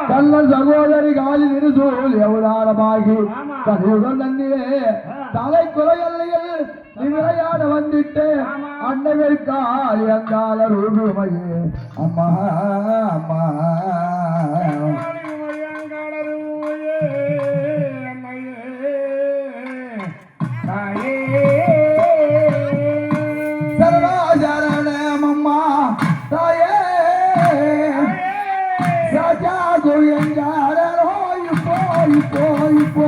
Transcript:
கள்ளன் சகோதரி காலி நிறுசூல் எவ்வளவாகி கலியுகம் நன்னிலே தலை குறையல்லையில் விளையாட வந்துட்டு அண்ணகள் காலி அங்கால ரூபமையே அம்மா அம்மா சரணம் அம்மா தாயே ராஜா கோயங்காரோ இப்போ இப்போ இப்போ